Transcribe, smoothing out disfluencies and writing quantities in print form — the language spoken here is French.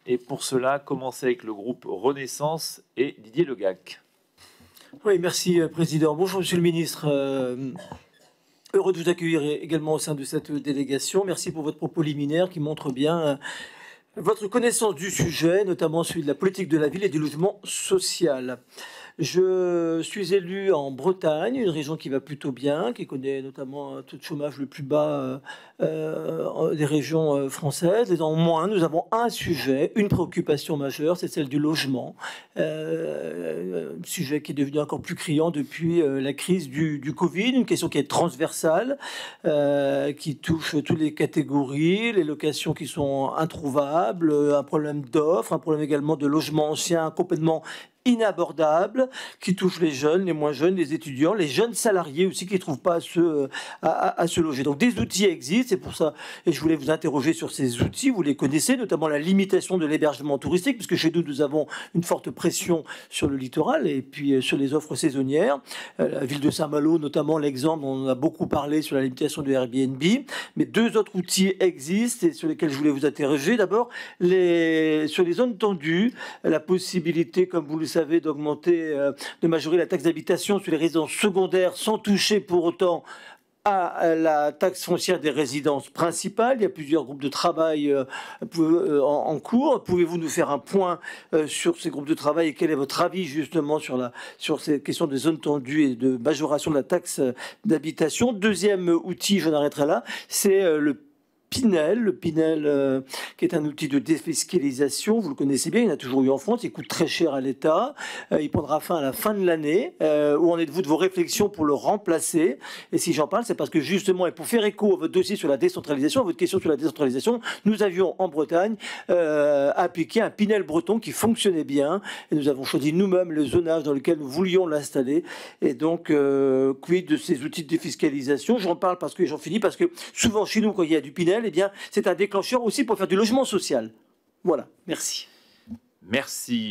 Et pour cela, commencer avec le groupe Renaissance et Didier Legac. Oui, merci, Président. Bonjour, Monsieur le Ministre. Heureux de vous accueillir également au sein de cette délégation. Merci pour votre propos liminaire qui montre bien votre connaissance du sujet, notamment celui de la politique de la ville et du logement social. Je suis élu en Bretagne, une région qui va plutôt bien, qui connaît notamment un taux de chômage le plus bas des régions françaises. Et néanmoins, nous avons un sujet, une préoccupation majeure, c'est celle du logement. Sujet qui est devenu encore plus criant depuis la crise du Covid, une question qui est transversale, qui touche toutes les catégories, les locations qui sont introuvables, un problème d'offre, un problème également de logement ancien complètement inabordable, qui touche les jeunes, les moins jeunes, les étudiants, les jeunes salariés aussi qui ne trouvent pas à se loger. Donc des outils existent, c'est pour ça, et je voulais vous interroger sur ces outils, vous les connaissez, notamment la limitation de l'hébergement touristique, puisque chez nous, nous avons une forte pression sur le littoral et puis sur les offres saisonnières. La ville de Saint-Malo, notamment l'exemple, on en a beaucoup parlé sur la limitation de Airbnb, mais deux autres outils existent et sur lesquels je voulais vous interroger. D'abord, sur les zones tendues, la possibilité, comme vous le savez, d'augmenter, de majorer la taxe d'habitation sur les résidences secondaires sans toucher pour autant à la taxe foncière des résidences principales. Il y a plusieurs groupes de travail en cours. Pouvez-vous nous faire un point sur ces groupes de travail et quel est votre avis justement sur ces questions de zones tendues et de majoration de la taxe d'habitation? Deuxième outil, je n'arrêterai là, c'est le Pinel, qui est un outil de défiscalisation, vous le connaissez bien, il y en a toujours eu en France, il coûte très cher à l'État, il prendra fin à la fin de l'année. Où en êtes-vous de vos réflexions pour le remplacer? Et si j'en parle, c'est parce que justement, et pour faire écho à votre dossier sur la décentralisation, à votre question sur la décentralisation, nous avions en Bretagne appliqué un Pinel breton qui fonctionnait bien, et nous avons choisi nous-mêmes le zonage dans lequel nous voulions l'installer. Et donc, quid de ces outils de défiscalisation? J'en parle parce que j'en finis, parce que souvent chez nous, quand il y a du Pinel, eh bien, c'est un déclencheur aussi pour faire du logement social. Voilà, merci. Merci.